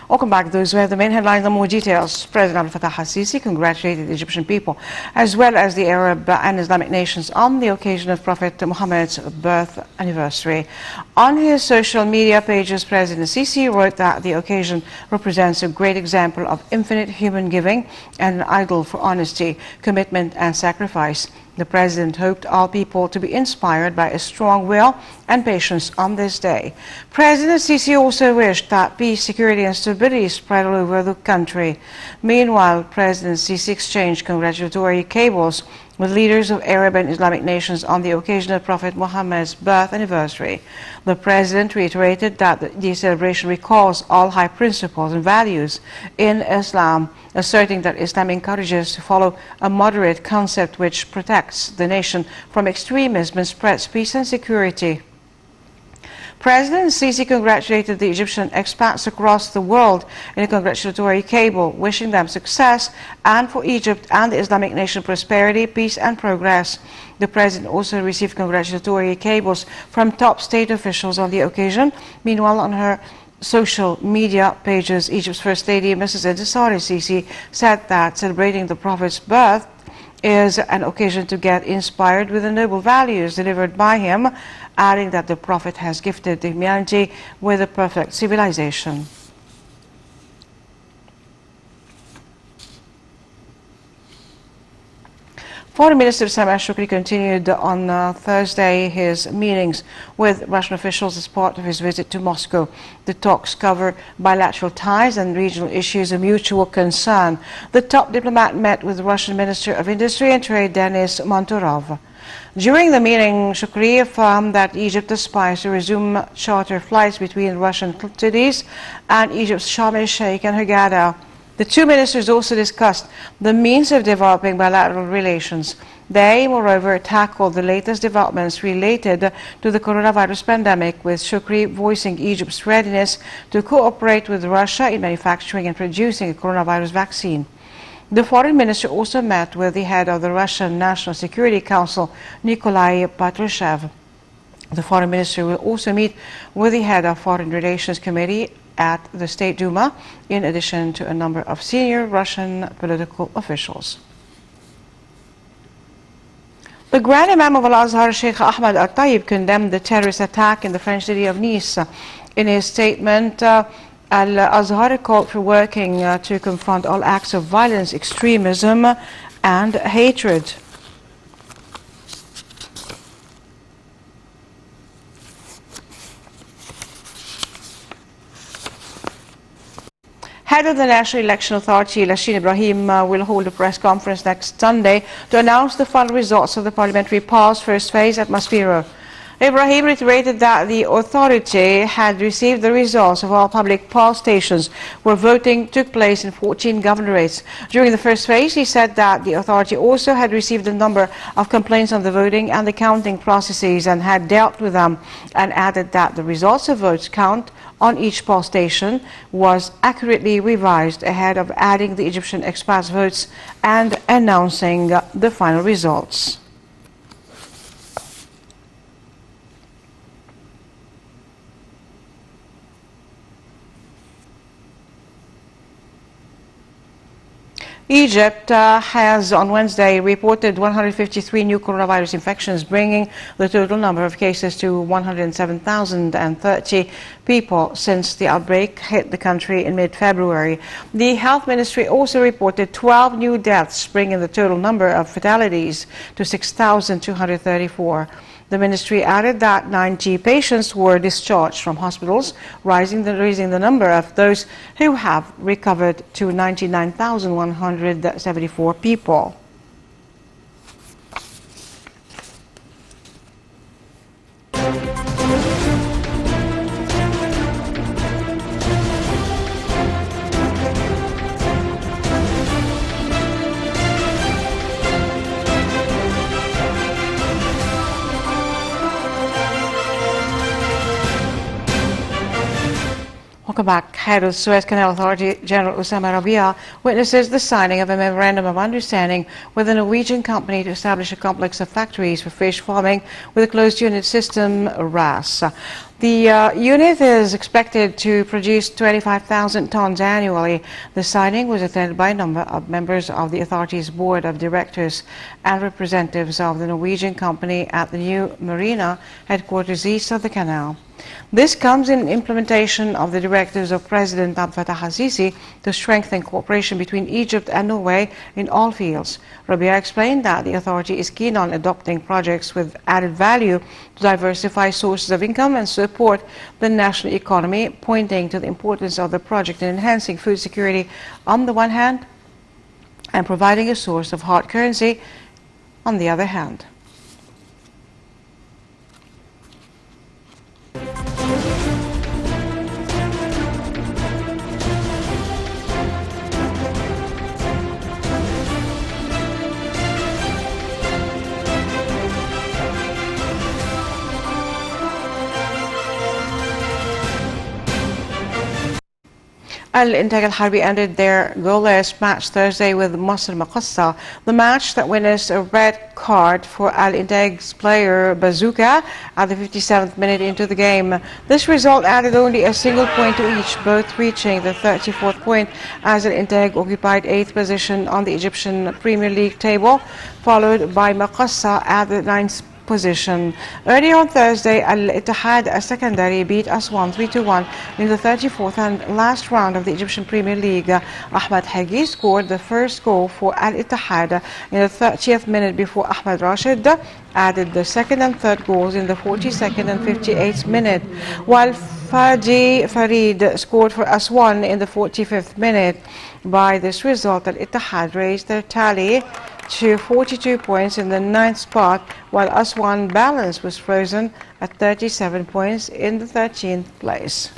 Welcome back. Those were the main headlines and more details. President Abdel Fattah al-Sisi congratulated the Egyptian people as well as the Arab and Islamic nations on the occasion of Prophet Muhammad's birth anniversary. On his social media pages, President Sisi wrote that the occasion represents a great example of infinite human giving and an idol for honesty, commitment and sacrifice. The President hoped all people to be inspired by a strong will and patience on this day. President Sisi also wished that peace, security and stability spread all over the country. Meanwhile, President Sisi exchanged congratulatory cables with leaders of Arab and Islamic nations on the occasion of Prophet Muhammad's birth anniversary. The President reiterated that the celebration recalls all high principles and values in Islam, asserting that Islam encourages to follow a moderate concept which protects the nation from extremism and spreads peace and security. President Sisi congratulated the Egyptian expats across the world in a congratulatory cable, wishing them success and for Egypt and the Islamic nation prosperity, peace and progress. The President also received congratulatory cables from top state officials on the occasion. Meanwhile, on her social media pages, Egypt's First Lady, Mrs. Intisar Sisi, said that celebrating the Prophet's birth is an occasion to get inspired with the noble values delivered by him, adding that the Prophet has gifted humanity with a perfect civilization. Foreign Minister Sameh Shoukry continued on Thursday his meetings with Russian officials as part of his visit to Moscow. The talks cover bilateral ties and regional issues of mutual concern. The top diplomat met with Russian Minister of Industry and Trade Denis Manturov. During the meeting, Shoukry affirmed that Egypt aspires to resume charter flights between Russian cities and Egypt's Sharm el-Sheikh and Hurghada. The two ministers also discussed the means of developing bilateral relations. They, moreover, tackled the latest developments related to the coronavirus pandemic, with Shoukry voicing Egypt's readiness to cooperate with Russia in manufacturing and producing a coronavirus vaccine. The foreign minister also met with the head of the Russian National Security Council, Nikolai Patrushev. The foreign minister will also meet with the head of Foreign Relations Committee at the State Duma, in addition to a number of senior Russian political officials. The Grand Imam of Al-Azhar, Sheikh Ahmad Al-Tayyib, condemned the terrorist attack in the French city of Nice. In his statement, Al-Azhar called for working to confront all acts of violence, extremism and hatred. Head of the National Election Authority, Lashin Ibrahim, will hold a press conference next Sunday to announce the final results of the parliamentary polls first phase at Maspero. Ibrahim reiterated that the authority had received the results of all public poll stations where voting took place in 14 governorates. During the first phase, he said that the authority also had received a number of complaints on the voting and the counting processes and had dealt with them, and added that the results of votes count on each poll station was accurately revised ahead of adding the Egyptian expats' votes and announcing the final results. Egypt has on Wednesday reported 153 new coronavirus infections, bringing the total number of cases to 107,030 people since the outbreak hit the country in mid-February. The Health Ministry also reported 12 new deaths, bringing the total number of fatalities to 6,234. The ministry added that 90 patients were discharged from hospitals, raising the number of those who have recovered to 99,174 people. Welcome back. Head of Suez Canal Authority General Osama Rabia witnesses the signing of a memorandum of understanding with a Norwegian company to establish a complex of factories for fish farming with a closed unit system, RAS. The unit is expected to produce 25,000 tons annually. The signing was attended by a number of members of the authority's board of directors and representatives of the Norwegian company at the new marina headquarters east of the canal. This comes in implementation of the directives of President Abdel Fattah al-Sisi to strengthen cooperation between Egypt and Norway in all fields. Rabia explained that the authority is keen on adopting projects with added value to diversify sources of income and support the national economy, pointing to the importance of the project in enhancing food security on the one hand and providing a source of hard currency on the other hand. Al-Intag Al-Harbi ended their goalless match Thursday with Masr Maqassa, the match that witnessed a red card for Al-Intag's player Bazooka at the 57th minute into the game. This result added only a single point to each, both reaching the 34th point as Al-Intag occupied 8th position on the Egyptian Premier League table, followed by Maqassa at the 9th position. Earlier on Thursday, Al-Ittihad Al-Secondary beat Aswan 3-1 in the 34th and last round of the Egyptian Premier League. Ahmed Hagi scored the first goal for Al-Ittihad in the 30th minute before Ahmed Rashid added the second and third goals in the 42nd and 58th minute, while Fadi Farid scored for Aswan in the 45th minute. By this result, Al-Ittihad raised their tally to 42 points in the 9th spot, while Aswan balance was frozen at 37 points in the 13th place.